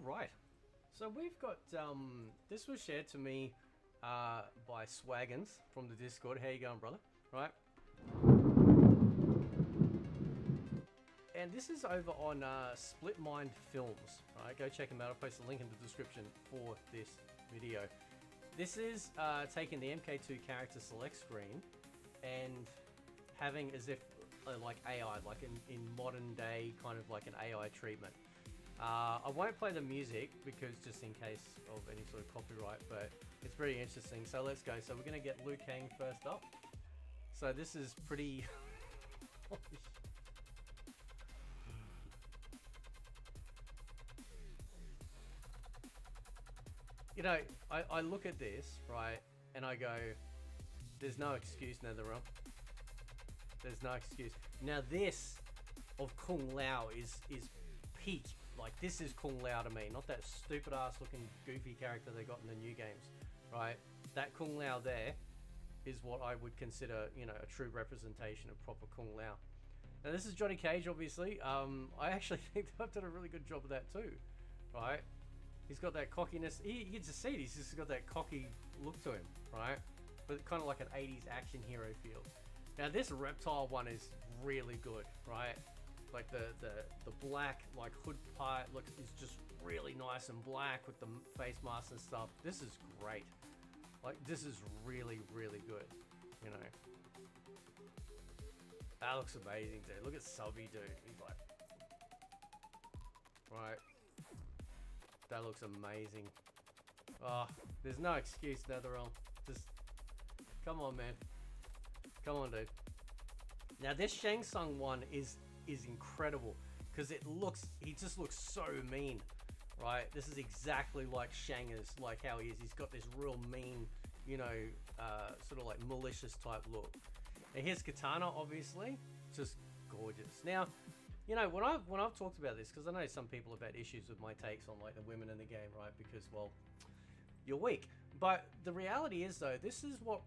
All right. So we've got this was shared to me by Swaggins from the Discord. How you going, brother? Right. And this is over on Split Mind Films. Right, go check them out. I'll post a link in the description for this video. This is taking the MK2 character select screen and having as if like AI, like in modern day, kind of like an AI treatment. I won't play the music because just in case of any sort of copyright, but it's pretty interesting. So let's go. So we're gonna get Liu Kang first up. So this is pretty. You know, I look at this, right, and I go, there's no excuse, NetherRealm. There's no excuse. Now this of Kung Lao is peak. Like, this is Kung Lao to me, not that stupid ass looking goofy character they got in the new games, right? That Kung Lao there is what I would consider, you know, a true representation of proper Kung Lao. Now this is Johnny Cage, obviously. I actually think they've done a really good job of that too, right? He's got that cockiness. You can just see it. He's just got that cocky look to him, right? But kind of like an 80s action hero feel. Now this reptile one is really good, right? Like the black like hood part is just really nice and black with the face mask and stuff. This is great. Like, this is really, really good, you know. That looks amazing, dude. Look at Subby, dude. He's like, right. That looks amazing. Oh, there's no excuse, NetherRealm. Just, come on, man. Come on, dude. Now, this Shang Tsung one is incredible because he just looks so mean, right? This is exactly like Shang is, like how he is. He's got this real mean, you know, sort of like malicious type look. And here's Katana, obviously, just gorgeous. Now, you know, when I've talked about this, because I know some people have had issues with my takes on like the women in the game, right? Because, well, you're weak. But the reality is, though, this is what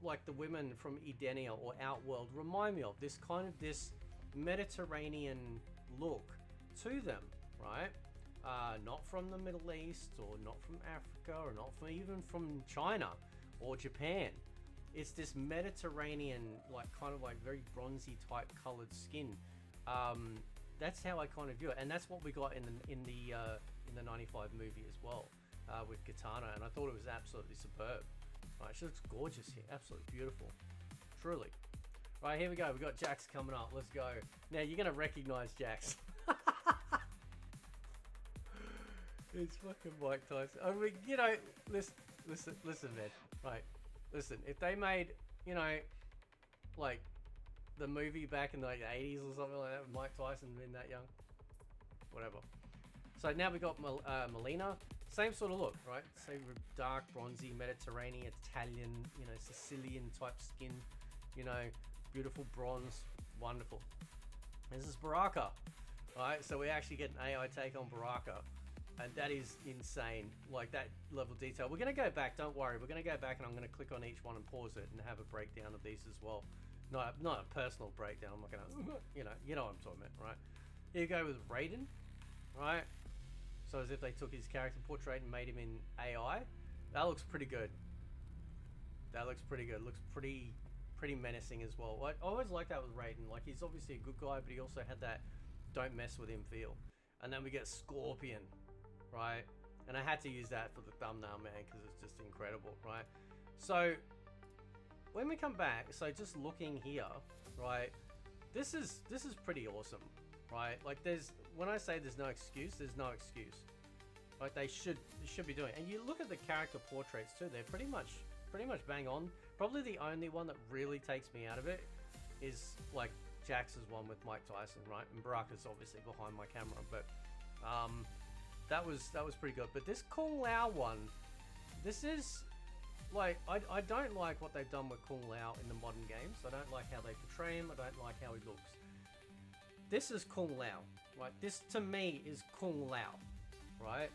like the women from Edenia or Outworld remind me of. This kind of this Mediterranean look to them, right? Not from the Middle East or not from Africa or not from even from China or Japan. It's this Mediterranean, like kind of like very bronzy type colored skin. That's how I kind of view it, and that's what we got in the 95 movie as well, with Katana, and I thought it was absolutely superb. Right, she looks gorgeous here, absolutely beautiful, truly. Right, here we go. We got Jax coming up. Let's go. Now you're gonna recognize Jax. It's fucking Mike Tyson. I mean, you know, listen, man. Right, listen. If they made, you know, like the movie back in like the 80s or something like that with Mike Tyson being that young, whatever. So now we got Melina, same sort of look, right? Same dark, bronzy, Mediterranean, Italian, you know, Sicilian type skin, you know, beautiful bronze, wonderful. This is Baraka, right? So we actually get an AI take on Baraka, and that is insane. Like that level of detail. We're gonna go back. Don't worry. We're gonna go back, and I'm gonna click on each one and pause it and have a breakdown of these as well. Not a personal breakdown. I'm not gonna, you know what I'm talking about, right? Here you go with Raiden, right? So as if they took his character portrait and made him in AI. That looks pretty good. That looks pretty good. Looks pretty menacing as well. I always like that with Raiden. Like, he's obviously a good guy, but he also had that don't mess with him feel. And then we get Scorpion, right? And I had to use that for the thumbnail, man, because it's just incredible, right? So when we come back, so just looking here, right? This is pretty awesome, right? Like, when I say there's no excuse, there's no excuse. Like, they should be doing it. And you look at the character portraits too, they're pretty much bang on. Probably the only one that really takes me out of it is like Jax's one with Mike Tyson, right? And Baraka's obviously behind my camera, but that was pretty good. But this Kung Lao one, this is like, I don't like what they've done with Kung Lao in the modern games. I don't like how they portray him. I don't like how he looks. This is Kung Lao, right? This to me is Kung Lao, right?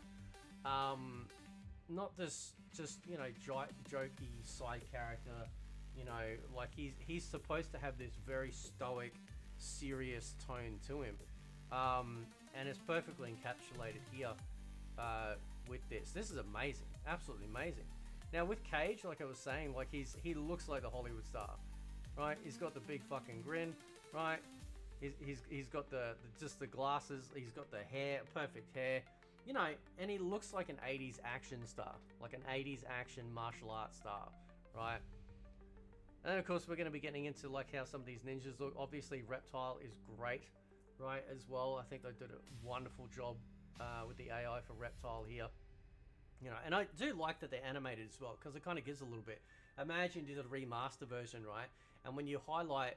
Not this just, you know, jokey side character, you know, like he's supposed to have this very stoic, serious tone to him, and it's perfectly encapsulated here. with this. This is amazing, absolutely amazing. Now with Cage, like I was saying, like he looks like the Hollywood star, right? He's got the big fucking grin, right? He's got the just the glasses. He's got the hair, perfect hair, you know, and he looks like an 80s action star, like an 80s action martial arts star, right? And then of course we're going to be getting into like how some of these ninjas look. Obviously Reptile is great, right, as well. I think they did a wonderful job with the AI for Reptile here. You know, and I do like that they're animated as well, because it kind of gives a little bit. Imagine you did a remaster version, right? And when you highlight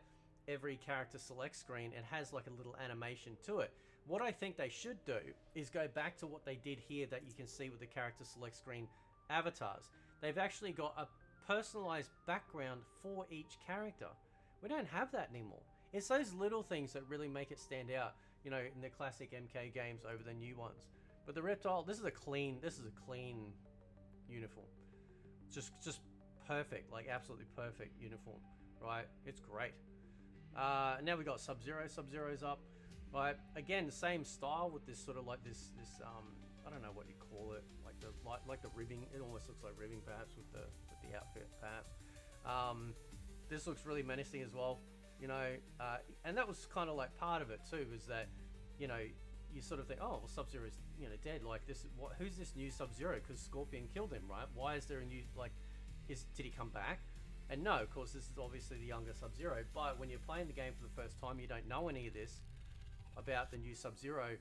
every character select screen, it has like a little animation to it. What I think they should do is go back to what they did here that you can see with the character select screen avatars. They've actually got a personalized background for each character. We don't have that anymore. It's those little things that really make it stand out, you know, in the classic MK games over the new ones. But the Reptile, this is a clean uniform. Just perfect, like absolutely perfect uniform, right? It's great. Now we got Sub-Zero. Sub-Zero's up, right? Again, same style with this sort of like this I don't know what you call it, like the ribbing. It almost looks like ribbing, perhaps, with the outfit, perhaps. This looks really menacing as well, you know. And that was kind of like part of it too, was that, you know, you sort of think, oh, well, Sub-Zero's, you know, dead. Like this, who's this new Sub-Zero? Because Scorpion killed him, right? Why is there a new, like, did he come back? And no, of course, this is obviously the younger Sub-Zero. But when you're playing the game for the first time, you don't know any of this about the new Sub-Zero.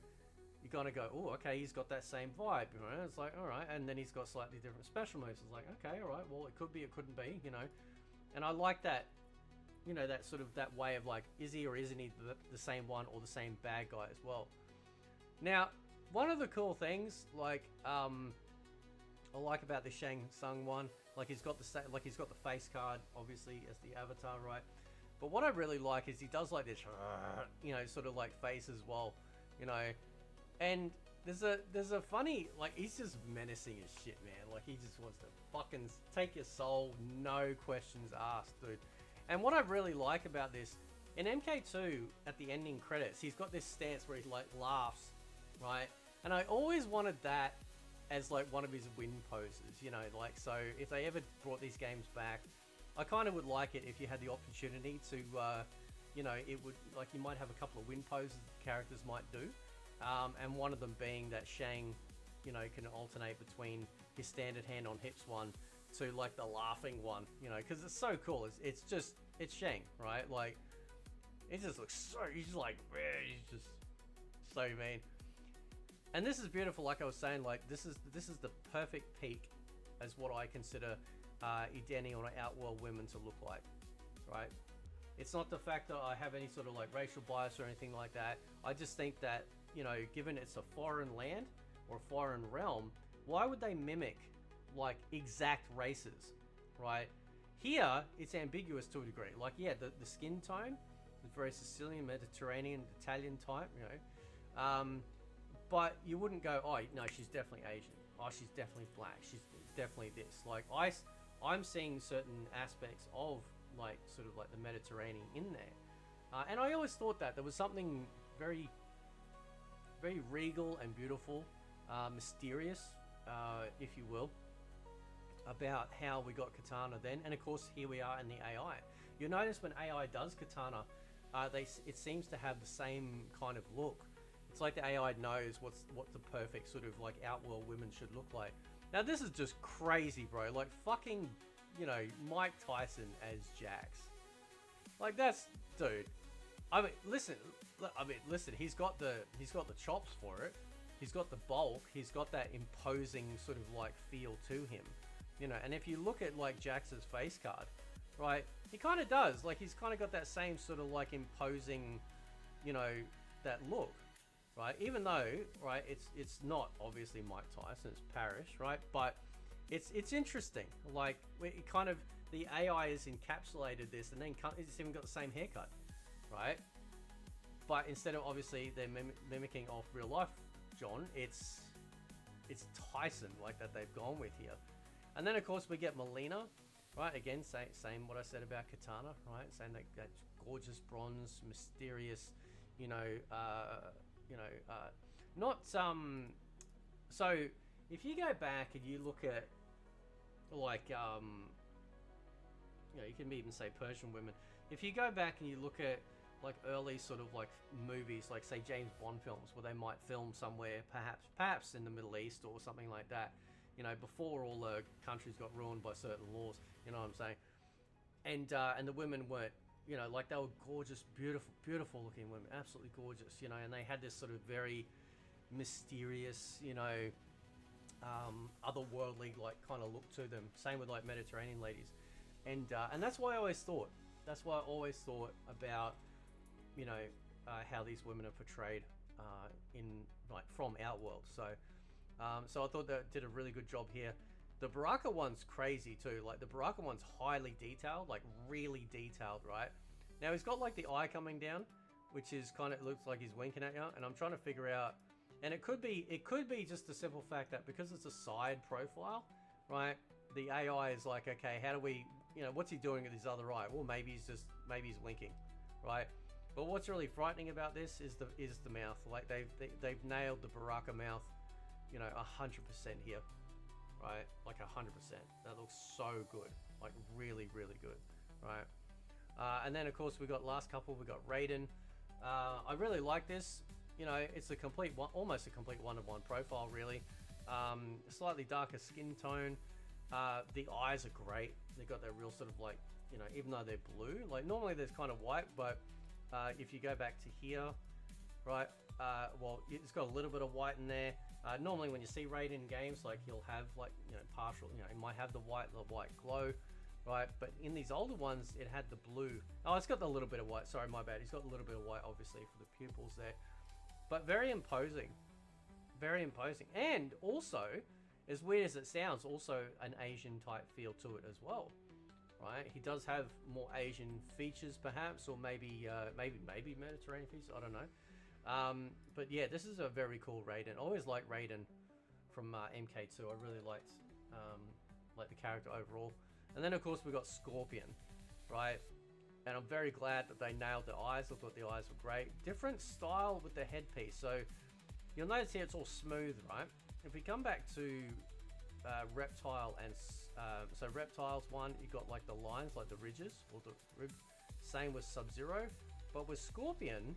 You're gonna go, oh, okay, he's got that same vibe, you know. It's like, all right, and then he's got slightly different special moves. It's like, okay, all right, well, it could be, it couldn't be, you know. And I like that, you know, that sort of that way of like, is he or isn't he the same one or the same bad guy as well? Now, one of the cool things, like, I like about the Shang Tsung one, like he's got the face card, obviously, as the avatar, right? But what I really like is he does like this, you know, sort of like face as well, you know. And there's a funny, like, he's just menacing as shit, man. Like, he just wants to fucking take your soul, no questions asked, dude. And what I really like about this, in MK2, at the ending credits, he's got this stance where he like laughs, right? And I always wanted that as like one of his win poses, you know, like, so if they ever brought these games back, I kind of would like it if you had the opportunity to, you know, it would, like, you might have a couple of win poses characters might do, and one of them being that Shang, you know, can alternate between his standard hand on hips one to like the laughing one, you know, because it's so cool. It's Shang, right? Like, it just looks so, he's just like, he's just so mean. And this is beautiful, like I was saying, like this is the perfect peak as what I consider Edeni or Outworld women to look like, right? It's not the fact that I have any sort of like racial bias or anything like that. I just think that, you know, given it's a foreign land or a foreign realm, why would they mimic like exact races, right? Here, it's ambiguous to a degree. Like, yeah, the skin tone is very Sicilian, Mediterranean, Italian type, you know. But you wouldn't go, oh, no, she's definitely Asian. Oh, she's definitely black. She's definitely this. Like, I'm seeing certain aspects of, like, sort of like the Mediterranean in there. And I always thought that there was something very, very regal and beautiful, mysterious, if you will, about how we got Katana then. And of course, here we are in the AI. You'll notice when AI does Katana, it seems to have the same kind of look. It's like the AI knows what the perfect sort of like Outworld women should look like. Now this is just crazy, bro. Like fucking, you know, Mike Tyson as Jax. Like that's, dude. I mean, listen. He's got the chops for it. He's got the bulk. He's got that imposing sort of like feel to him, you know. And if you look at like Jax's face card, right, he kind of does. Like he's kind of got that same sort of like imposing, you know, that look. Right, even though, right, it's not obviously Mike Tyson, it's Parrish, right, but it's interesting. Like it kind of, the AI has encapsulated this, and then it's even got the same haircut, right? But instead of obviously they're mimicking off real life John, it's Tyson like that they've gone with here, and then of course we get Melina, right? Again, same what I said about Katana, right? Saying that gorgeous bronze, mysterious, you know, not So if you go back and you look at like you can even say Persian women. If you go back and you look at like early sort of like movies, like say James Bond films, where they might film somewhere, perhaps in the Middle East or something like that, before all the countries got ruined by certain laws. You know what I'm saying? And the women weren't, like they were gorgeous, beautiful looking women, absolutely gorgeous, and they had this sort of very mysterious, otherworldly like kind of look to them. Same with like Mediterranean ladies, and that's why I always thought. That's why I always thought about, how these women are portrayed in like from our world. So I thought that did a really good job here. The Baraka one's crazy too. Like the Baraka one's highly detailed, like really detailed, right? Now he's got like the eye coming down, which is kind of looks like he's winking at you, and I'm trying to figure out. And it could be just a simple fact that because it's a side profile, right? The AI is like, okay, how do we, what's he doing with his other eye? Well, maybe he's winking, right? But what's really frightening about this is the mouth. Like they've nailed the Baraka mouth, 100% here, right? Like 100%. That looks so good, like really, really good, right? And then of course we got last couple. We got Raiden. I really like this. It's a complete one, almost a complete one-to-one profile, really. Slightly darker skin tone. The eyes are great. They've got that real sort of like, even though they're blue, like normally there's kind of white, but if you go back to here, right, well, it's got a little bit of white in there. Normally when you see Raiden in games, like he'll have like, partial, it might have the white glow, right? But in these older ones, it had the blue. Oh, it's got a little bit of white. Sorry, my bad. He's got a little bit of white, obviously, for the pupils there. But very imposing. Very imposing. And also, as weird as it sounds, also an Asian type feel to it as well. Right? He does have more Asian features perhaps, or maybe Mediterranean features, I don't know. But yeah, this is a very cool Raiden. I always liked Raiden from MK2. I really liked the character overall. And then of course we got Scorpion, right? And I'm very glad that they nailed the eyes. I thought the eyes were great. Different style with the headpiece. So you'll notice here it's all smooth, right? If we come back to Reptile and so Reptile's one, you got like the lines, like the ridges or the ribs. Same with Sub-Zero, but with Scorpion,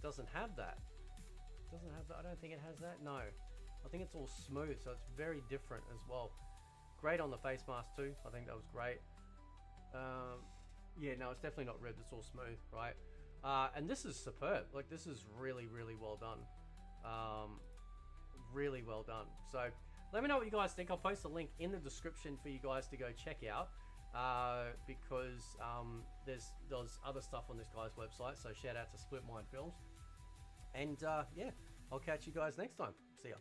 doesn't have that. Doesn't have that. I don't think it has that. No, I think it's all smooth, so it's very different as well. Great on the face mask too. I think that was great. Yeah, no, it's definitely not ribbed. It's all smooth, right? And this is superb. Like this is really, really well done. Really well done. So let me know what you guys think. I'll post a link in the description for you guys to go check out because there's other stuff on this guy's website. So shout out to Split Mind Films. And yeah, I'll catch you guys next time. See ya.